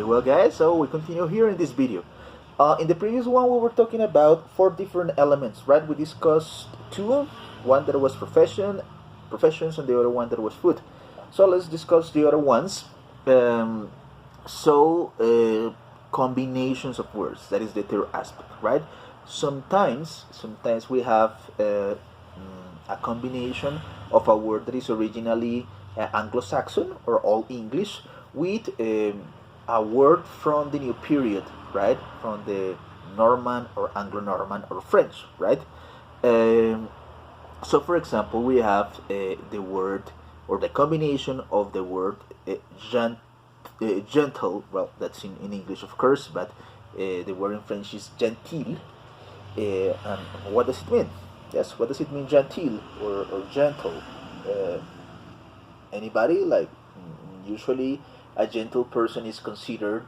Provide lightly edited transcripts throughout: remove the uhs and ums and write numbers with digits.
well, guys, so we continue here in this video. In the previous one, we were talking about 4 different elements, right? We discussed two, one that was professions, and the other one that was food. So let's discuss the other ones. Um, Combinations of words. That is the third aspect, right? Sometimes we have a combination of a word that is originally Anglo-Saxon or Old English with a word from the new period, right? From the Norman or Anglo-Norman or French, right? Um, for example, we have the word or the combination of the word gent- gentle. Well, that's in English, of course, but the word in French is gentil. And what does it mean? Yes, what does it mean, gentil or gentle? Uh, Anybody? Usually, a gentle person is considered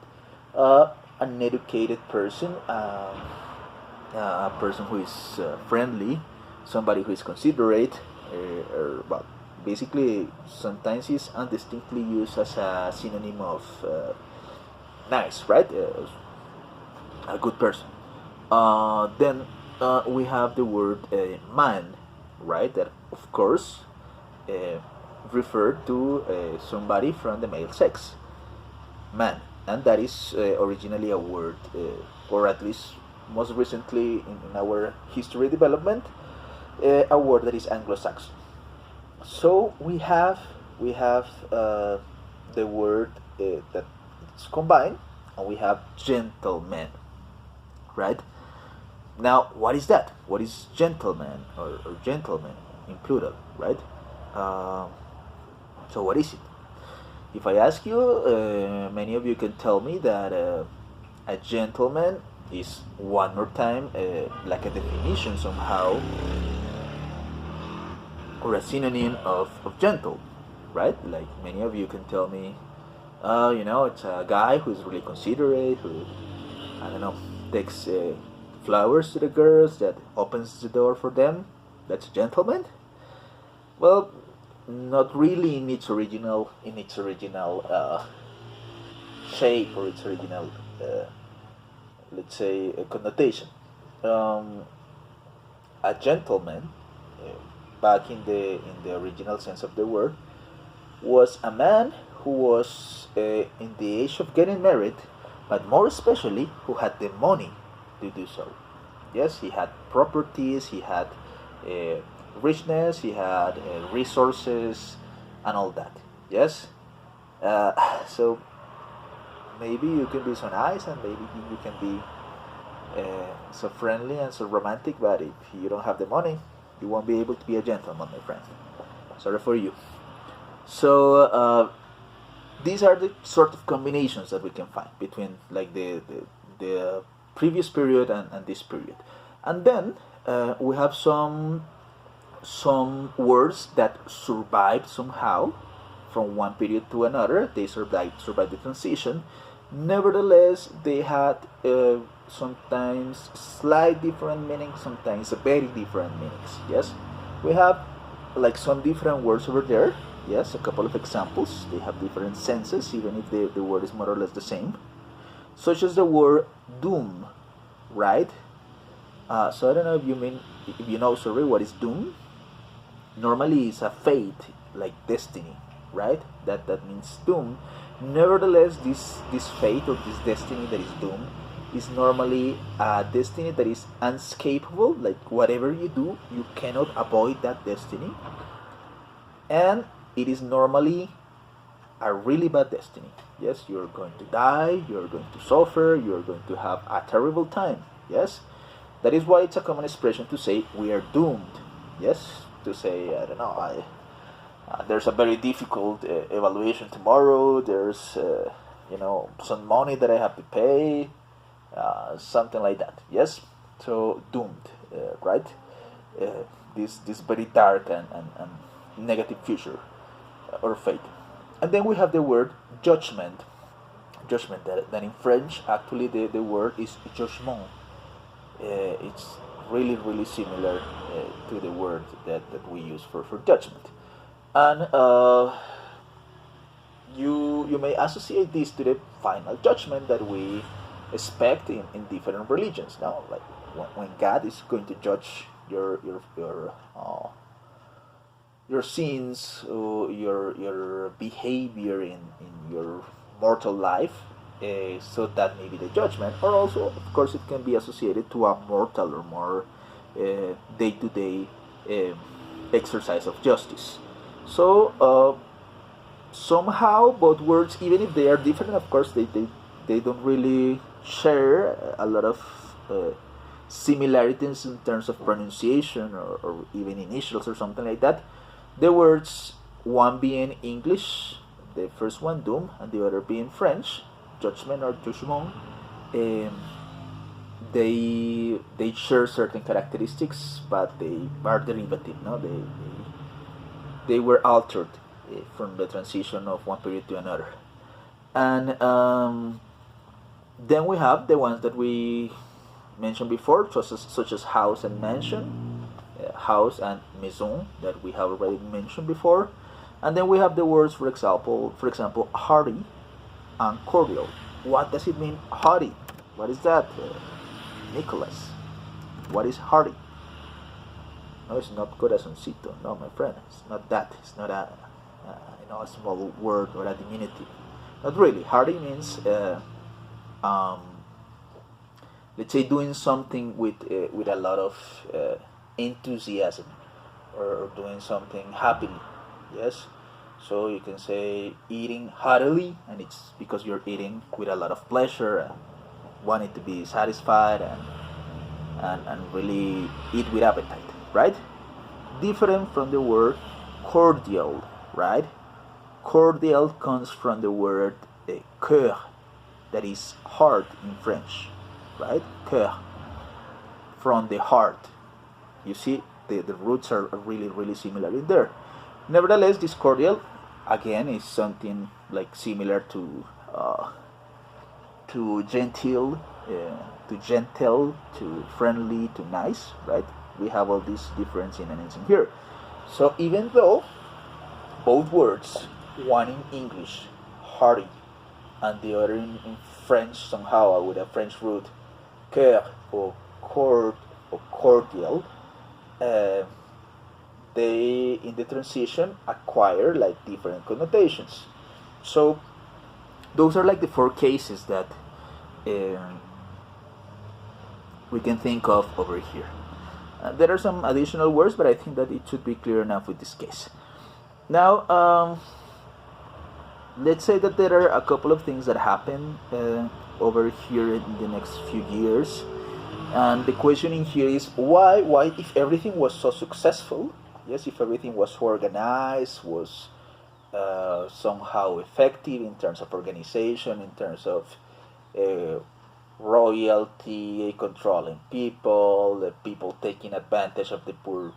an educated person, a person who is friendly, somebody who is considerate, or well, basically sometimes is undistinctly used as a synonym of nice, right? A good person. Then we have the word man, right? That of course uh, referred to somebody from the male sex, man, and that is originally a word, or at least most recently in our history development, a word that is Anglo-Saxon. So we have the word that it's combined, and we have gentleman, right? Now, what is that? What is gentleman or gentleman in plural, right? Um, so, what is it? If I ask you, many of you can tell me that a gentleman is one more time like a definition somehow or a synonym of gentle, right? Like many of you can tell me, it's a guy who's really considerate, who, I don't know, takes flowers to the girls, that opens the door for them. That's a gentleman. Well, not really in its original shape or its original, let's say, connotation. Um, a gentleman, uh, back in the original sense of the word, was a man who was in the age of getting married, but more especially who had the money to do so. Yes, he had properties, he had uh, richness, he had resources, and all that. Yes, so maybe you can be so nice, and maybe you can be so friendly and so romantic, but if you don't have the money, you won't be able to be a gentleman, my friend. Sorry for you. So these are the sort of combinations that we can find between like the previous period and this period, and then we have some words that survived somehow from one period to another. They survived the transition. Nevertheless, they had sometimes slight different meanings, sometimes very different meanings. Yes, we have like some different words over there. Yes, a couple of examples. They have different senses, even if the word is more or less the same. Such as the word doom, right? So I don't know if you know, sorry, what is doom. Normally, it's a fate, like destiny, right? That means doom. Nevertheless, this fate or this destiny that is doom is normally a destiny that is unescapable. Like whatever you do, you cannot avoid that destiny, and it is normally a really bad destiny. Yes, you're going to die, you're going to suffer, you're going to have a terrible time. Yes, that is why it's a common expression to say we are doomed. Yes, to say, I don't know, there's a very difficult evaluation tomorrow, there's some money that I have to pay, something like that. Yes, so doomed, right? This very dark and negative future or fate. And then we have the word judgment. Judgment, that in French, actually, the word is jugement. It's really similar to the word that we use for judgment. And you may associate this to the final judgment that we expect in different religions. Now, like when God is going to judge your sins, your behavior in your mortal life. So that may be the judgment, or also, of course, it can be associated to a mortal or more day-to-day exercise of justice. So somehow both words, even if they are different, of course, they don't really share a lot of similarities in terms of pronunciation, or even initials or something like that. The words, one being English, the first one doom, and the other being French, judgment or jugement, they share certain characteristics, but they are derivative. No, they were altered from the transition of one period to another. And then we have the ones that we mentioned before, such as house and mansion, house and maison, that we have already mentioned before. And then we have the words, for example, hearty and cordial. What does it mean, hearty? What is that, Nicholas? What is hearty? No, it's not corazoncito. No, my friend, it's not that. It's not a small word or a diminutive. Not really. Hearty means let's say doing something with a lot of enthusiasm, or doing something happily. Yes, so you can say eating heartily, and it's because you're eating with a lot of pleasure and wanting to be satisfied and really eat with appetite, right? Different from the word cordial, right? Cordial comes from the word cœur, that is heart in French, right? Cœur, from the heart. You see, the roots are really, really similar in there. Nevertheless, this cordial, again, is something like similar to genteel, to friendly, to nice, right? We have all these different synonyms in here. So even though both words, one in English, hearty, and the other in French somehow with a French root, cœur or cord or cordial, they in the transition acquire like different connotations. So those are like the four cases that we can think of over here. There are some additional words, but I think that it should be clear enough with this case. Now, let's say that there are a couple of things that happen over here in the next few years, and the question in here is why if everything was so successful, yes, if everything was organized, was somehow effective in terms of organization, in terms of royalty controlling people, the people taking advantage of the poor,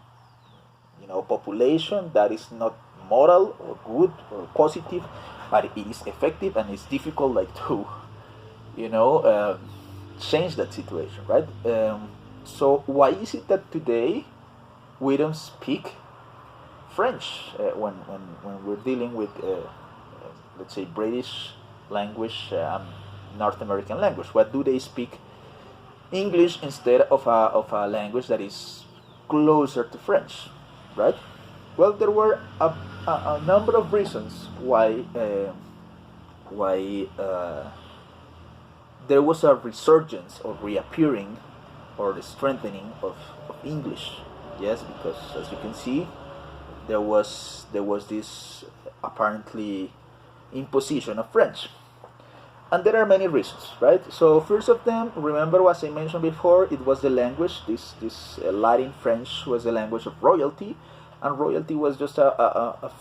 population, that is not moral or good or positive, but it is effective, and it's difficult like to change that situation, right? So why is it that today we don't speak French when we're dealing with let's say British language, North American language? What do they speak English instead of a language that is closer to French, right? Well, there were a number of reasons why there was a resurgence or reappearing or the strengthening of English. Yes, because as you can see, there was this apparently imposition of French. And there are many reasons, right? So first of them, remember as I mentioned before, it was the language. This Latin French was the language of royalty, and royalty was just a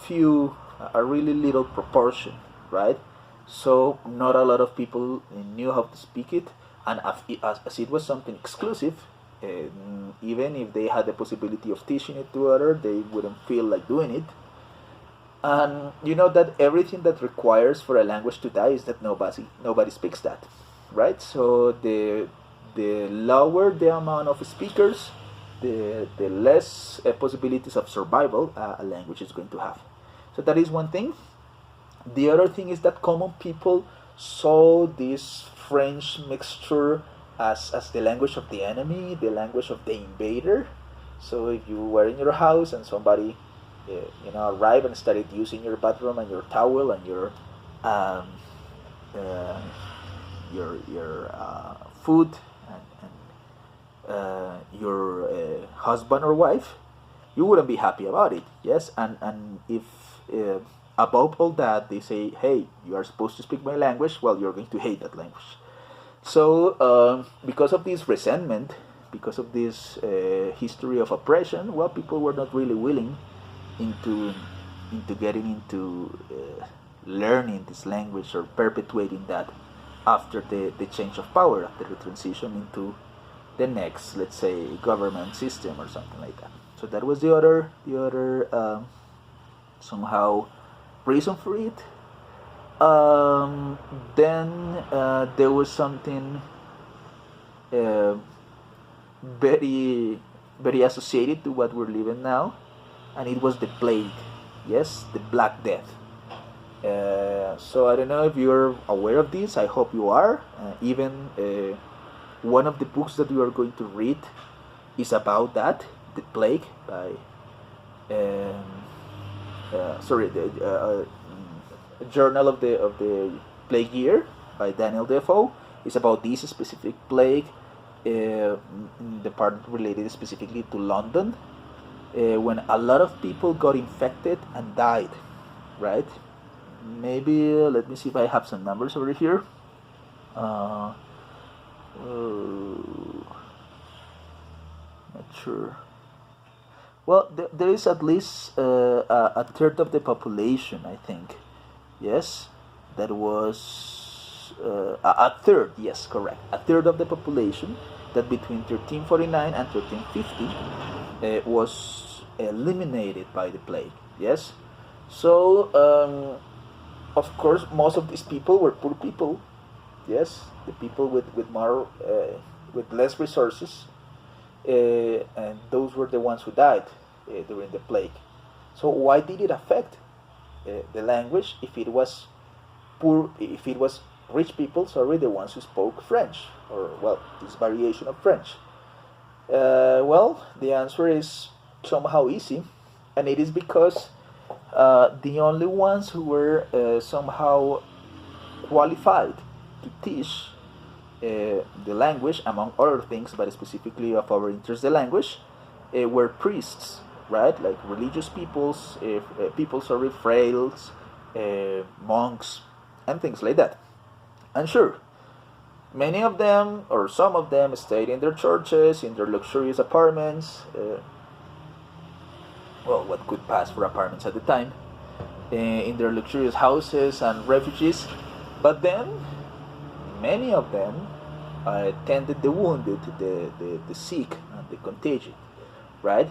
really little proportion, right? So not a lot of people knew how to speak it, and as it was something exclusive, even if they had the possibility of teaching it to others, they wouldn't feel like doing it. And you know that everything that requires for a language to die is that nobody speaks that, right? So the lower the amount of speakers, the less possibilities of survival a language is going to have. So that is one thing. The other thing is that common people saw this French mixture as the language of the enemy, the language of the invader. So if you were in your house and somebody, arrived and started using your bathroom and your towel and um, uh, your food and your husband or wife, you wouldn't be happy about it. Yes, and if above all that they say, hey, you are supposed to speak my language, well, you're going to hate that language. So because of this resentment, because of this history of oppression, well, people were not really willing into getting into learning this language or perpetuating that after the change of power, after the transition into the next, let's say, government system or something like that. So that was the other somehow reason for it. Then there was something uh, very very associated to what we're living now, and it was the plague. Yes, the Black Death. So I don't know if you're aware of this. I hope you are. Even one of the books that we are going to read is about that, the plague by um, the Journal of the Plague Year by Daniel Defoe is about this specific plague, the part related specifically to London, when a lot of people got infected and died, right? Maybe let me see if I have some numbers over here. Uh, Not sure. Well, there is at least a third of the population, I think. Yes, that was a third. Yes, correct. A third of the population that between 1349 and 1350 was eliminated by the plague. Yes, so of course most of these people were poor people. Yes, the people with more with less resources, and those were the ones who died during the plague. So why did it affect the language if it was poor, if it was rich people, sorry, the ones who spoke French, or well, this variation of French? Well, the answer is somehow easy, and it is because the only ones who were somehow qualified to teach the language, among other things, but specifically of our interest, the language, were priests, right? Like religious peoples, sorry, frails, monks, and things like that. And sure, many of them, or some of them, stayed in their churches, in their luxurious apartments. Well, what could pass for apartments at the time, in their luxurious houses and refuges. But then, many of them tended the wounded, the sick, and the contagious, right?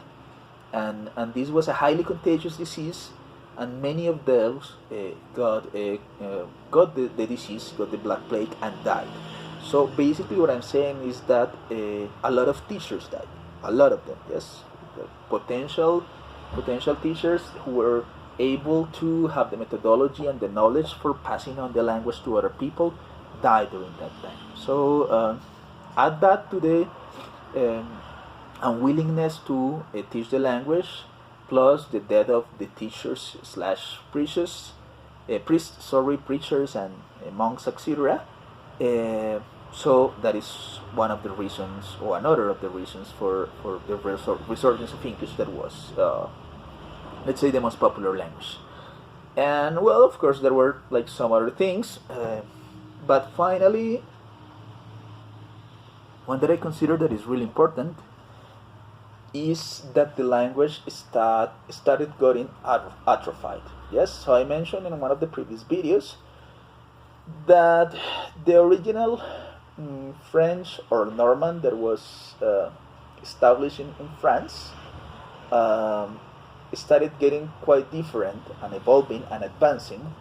And this was a highly contagious disease, and many of those got the disease, got the Black Plague, and died. So basically, what I'm saying is that a lot of teachers died, a lot of them, yes, the potential teachers who were able to have the methodology and the knowledge for passing on the language to other people died during that time. So add that to the unwillingness to teach the language, plus the death of the teachers slash preachers, preachers and monks, etc. So that is one of the reasons, or another of the reasons for the resurgence of English that was, let's say, the most popular language. And well, of course, there were like some other things, but finally, one that I consider that is really important is that the language started getting atrophied. Yes, so I mentioned in one of the previous videos that the original French or Norman that was established in France started getting quite different and evolving and advancing,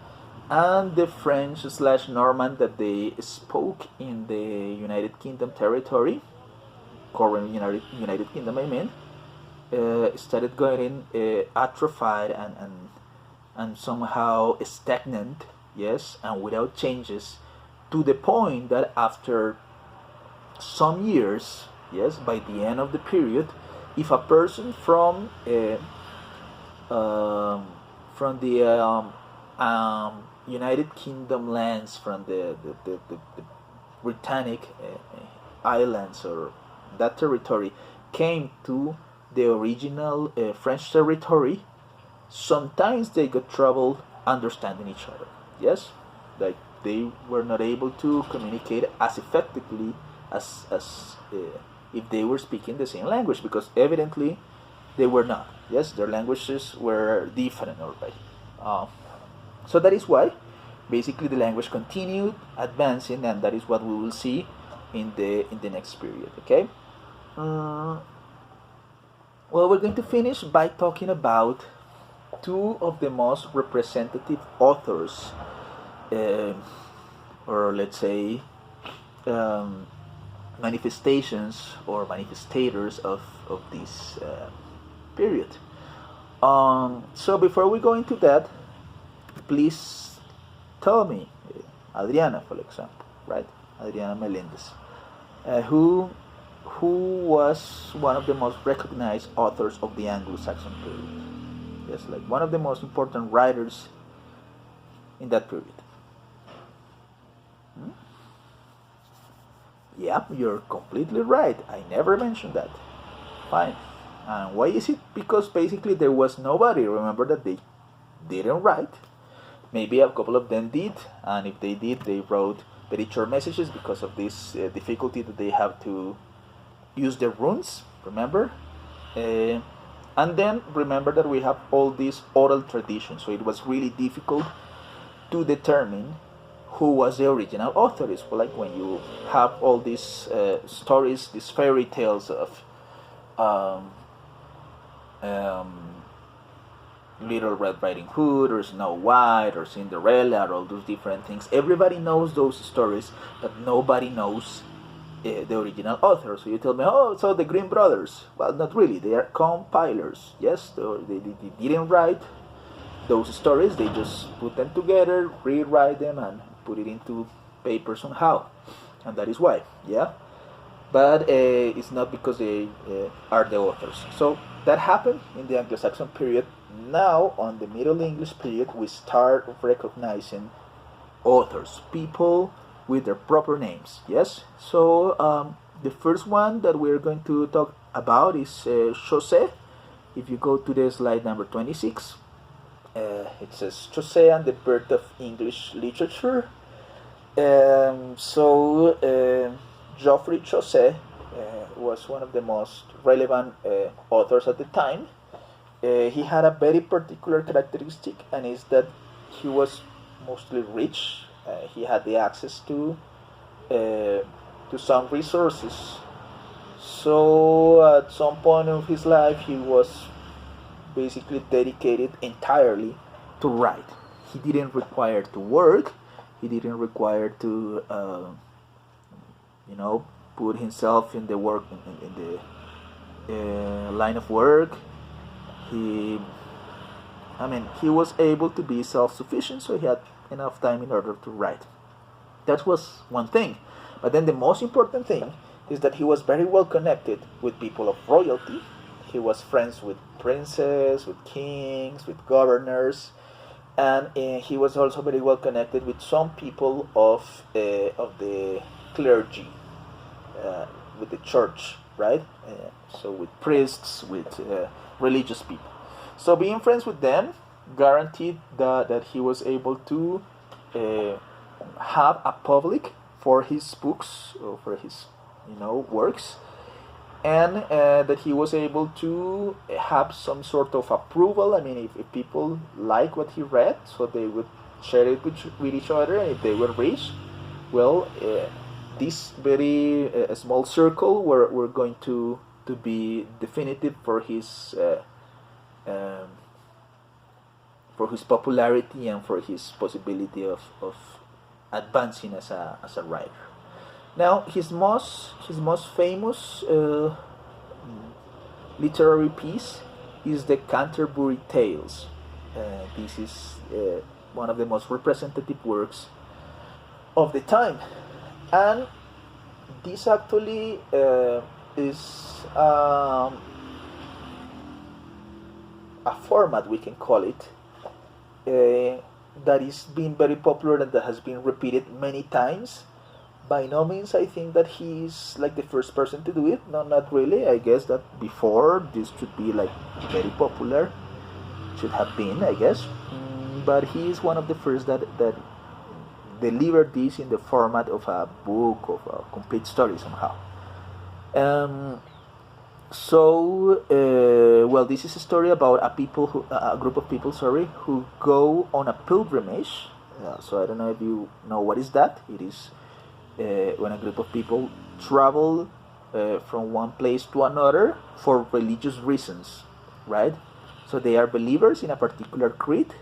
and the French slash Norman that they spoke in the United Kingdom territory, current United Kingdom, I mean, started getting atrophied and somehow stagnant, yes, and without changes, to the point that after some years, yes, by the end of the period, if a person from the United Kingdom lands, from the Britannic islands or that territory, came to the original French territory, sometimes they got trouble understanding each other. Yes, like they were not able to communicate as effectively as if they were speaking the same language, because evidently they were not. Yes, their languages were different already. So that is why basically the language continued advancing, and that is what we will see in the next period. Okay. Well, we're going to finish by talking about two of the most representative authors, or let's say manifestations or manifestators of this period. So before we go into that, please tell me, Adriana, for example, right? Adriana Melendez, who was one of the most recognized authors of the Anglo-Saxon period. Yes, like one of the most important writers in that period. Yeah, you're completely right. I never mentioned that. Fine. And why is it? Because basically there was nobody. Remember that they didn't write. Maybe a couple of them did, and if they did, they wrote very short messages because of this difficulty that they have to use the runes. Remember? And then remember that we have all these oral traditions, so it was really difficult to determine who was the original author. It's like when you have all these stories, these fairy tales of Little Red Riding Hood or Snow White or Cinderella or all those different things. Everybody knows those stories, but nobody knows the original author. So you tell me, oh, so the Grimm brothers. Well, not really. They are compilers. Yes, they didn't write those stories. They just put them together, rewrite them, and put it into paper somehow. And that is why, yeah. But it's not because they are the authors. So that happened in the Anglo-Saxon period. Now, on the Middle English period, we start recognizing authors, people with their proper names. Yes. So the first one that we're going to talk about is Chaucer. If you go to the slide number 26, it says Chaucer and the birth of English literature. Geoffrey Chaucer was one of the most relevant authors at the time. He had a very particular characteristic, and is that he was mostly rich. He had the access to some resources. So at some point of his life, he was basically dedicated entirely to write. He didn't require to work. He didn't require to put himself in the work in the line of work. He was able to be self-sufficient, so he had enough time in order to write. That was one thing. But then the most important thing is that he was very well connected with people of royalty. He was friends with princes, with kings, with governors, and he was also very well connected with some people of the clergy, with the church, right? So with priests, with religious people. So being friends with them guaranteed that he was able to have a public for his books or for his works, and that he was able to have some sort of approval. I mean, if people like what he read, so they would share it with each other, and if they were rich, well, this very small circle were going to be definitive for his popularity and for his possibility of advancing as a writer. Now, his most famous literary piece is the Canterbury Tales. This is one of the most representative works of the time, and this actually is a format, we can call it, that is being very popular and that has been repeated many times. By no means I think that he's like the first person to do it. No, not really. I guess that before this should be like very popular. Should have been, I guess. But he is one of the first that delivered this in the format of a book, of a complete story somehow. Um, well, this is a story about a group of people, sorry, who go on a pilgrimage. So I don't know if you know what is that. It is when a group of people travel from one place to another for religious reasons, right? So they are believers in a particular creed,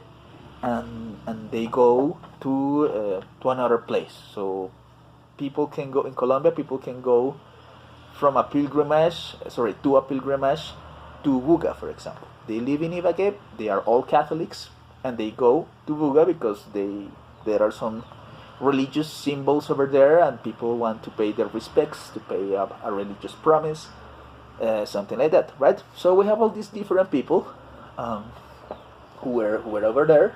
and they go to another place. So people can go in Colombia. People can go from a pilgrimage, to a pilgrimage to Buga, for example. They live in Ibagué. They are all Catholics, and they go to Buga because there are some religious symbols over there, and people want to pay their respects, to pay a religious promise, something like that, right? So we have all these different people who were over there,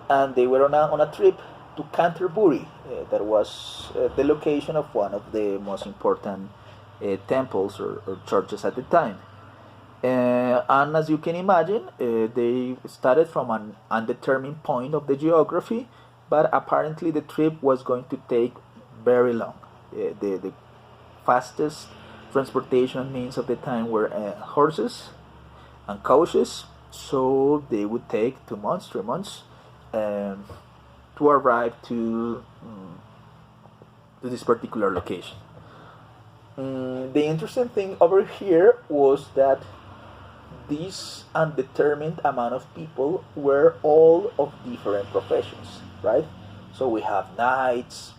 and they were on a trip to Canterbury. That was the location of one of the most important temples or churches at the time. And as you can imagine, they started from an undetermined point of the geography, but apparently the trip was going to take very long. The fastest transportation means of the time were horses and coaches, so they would take 2 months, 3 months to arrive to this particular location. The interesting thing over here was that this undetermined amount of people were all of different professions, right? So we have knights,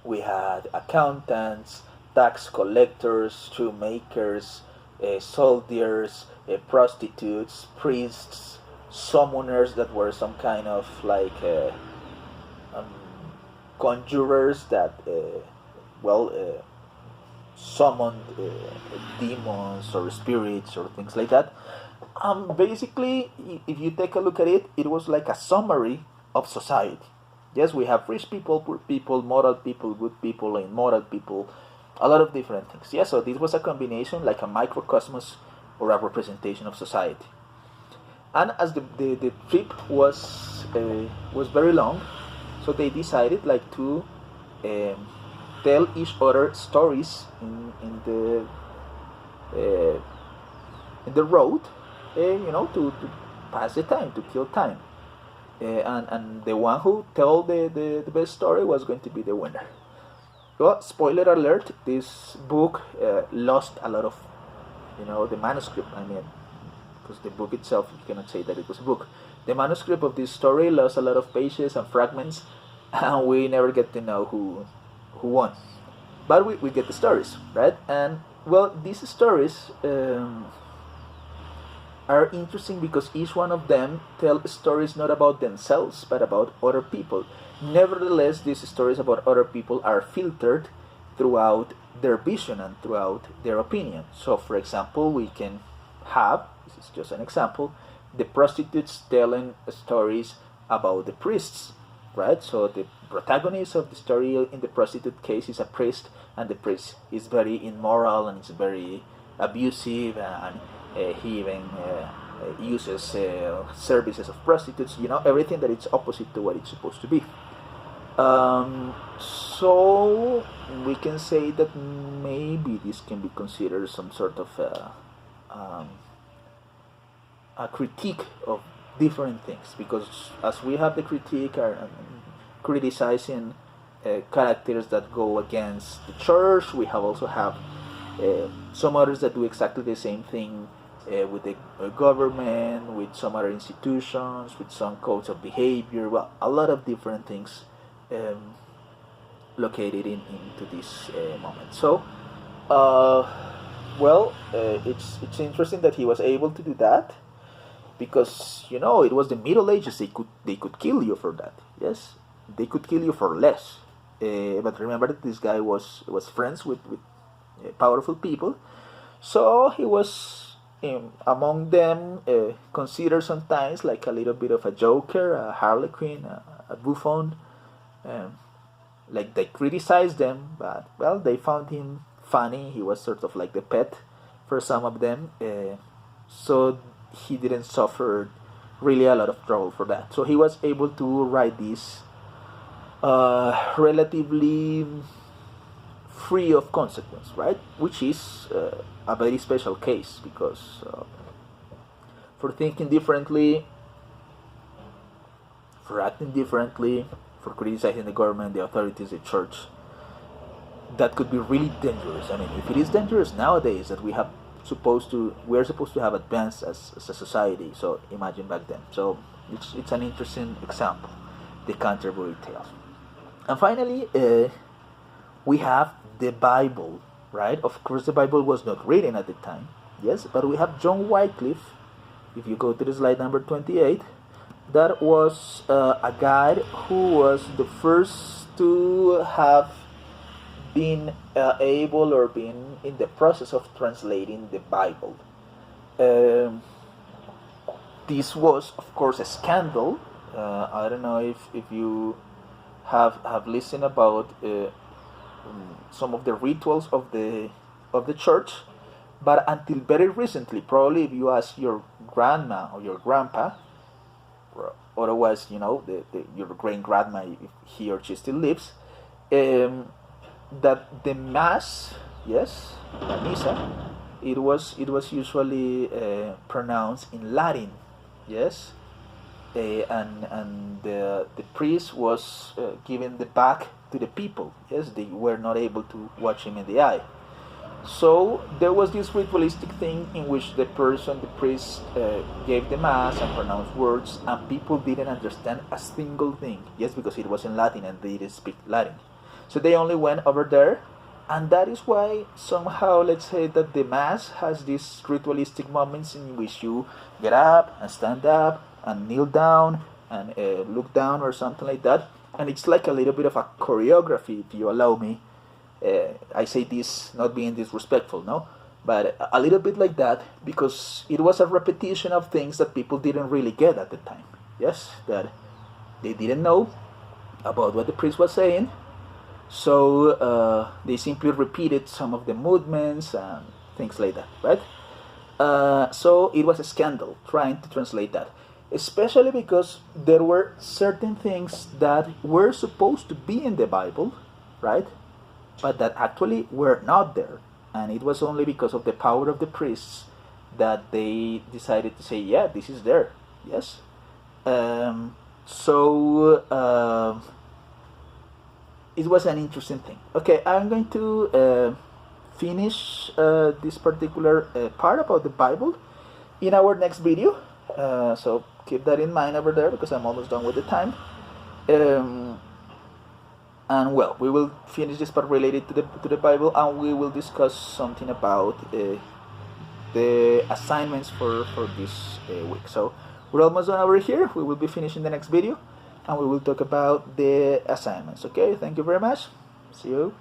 we had accountants, tax collectors, shoemakers, soldiers, prostitutes, priests, summoners that were some kind of like conjurers that summoned demons or spirits or things like that. Basically, if you take a look at it, it was like a summary of society. Yes, we have rich people, poor people, moral people, good people, immoral people, a lot of different things. Yeah, so this was a combination, like a microcosmos or a representation of society. And as the trip was very long, so they decided like to tell each other stories in the road, to pass the time, to kill time. And the one who told the best story was going to be the winner. Well, spoiler alert, this book lost a lot of, the manuscript. I mean, because the book itself, you cannot say that it was a book. The manuscript of this story lost a lot of pages and fragments, and we never get to know who won. But we get the stories, right? And, well, these stories are interesting because each one of them tell stories not about themselves, but about other people. Nevertheless, these stories about other people are filtered throughout their vision and throughout their opinion. So, for example, we can have, this is just an example, the prostitutes telling stories about the priests, right? So the protagonist of the story in the prostitute case is a priest, and the priest is very immoral and is very abusive, and he even uses services of prostitutes, everything that is opposite to what it's supposed to be. So we can say that maybe this can be considered some sort of a critique of different things, because as we have the critique are criticizing characters that go against the church, we also have some others that do exactly the same thing with the government, with some other institutions, with some codes of behavior. Well, a lot of different things located into this moment. So, it's interesting that he was able to do that. because it was the Middle Ages. They could kill you for that. Yes, they could kill you for less. But remember that this guy was friends with powerful people, so he was among them, considered sometimes like a little bit of a joker, a harlequin, a buffon. Um, like they criticized them, but well, they found him funny. He was sort of like the pet for some of them, so he didn't suffer really a lot of trouble for that. So he was able to write this relatively free of consequence, right? Which is a very special case, because for thinking differently, for acting differently, for criticizing the government, the authorities, the church, that could be really dangerous. I mean, if it is dangerous nowadays that we are supposed to have advanced as a society, so imagine back then. So it's an interesting example, the Canterbury Tales. And finally, we have the Bible, right? Of course, the Bible was not written at the time, yes, but we have John Wycliffe. If you go to the slide number 28, that was a guy who was the first to have been able or been in the process of translating the Bible. This was, of course, a scandal. I don't know if you have listened about some of the rituals of the church, but until very recently, probably if you ask your grandma or your grandpa, or otherwise, your great grandma, if he or she still lives, that the mass, yes, la misa, it was usually pronounced in Latin, yes, and the priest was giving the back to the people. Yes, they were not able to watch him in the eye. So there was this ritualistic thing in which the priest, gave the mass and pronounced words, and people didn't understand a single thing. Yes, because it was in Latin and they didn't speak Latin. So they only went over there, and that is why somehow, let's say that the mass has these ritualistic moments in which you get up and stand up and kneel down and look down or something like that, and it's like a little bit of a choreography, if you allow me. I say this not being disrespectful, no, but a little bit like that, because it was a repetition of things that people didn't really get at the time. Yes, that they didn't know about what the priest was saying, so they simply repeated some of the movements and things like that, right? So it was a scandal trying to translate that, especially because there were certain things that were supposed to be in the Bible, right? But that actually were not there. And it was only because of the power of the priests that they decided to say, yeah, this is there. Yes? So it was an interesting thing. Okay, I'm going to finish this particular part about the Bible in our next video. So keep that in mind over there, because I'm almost done with the time. And well, we will finish this part related to the Bible, and we will discuss something about the assignments for this week. So we're almost done over here. We will be finishing the next video, and we will talk about the assignments. Okay, thank you very much. See you.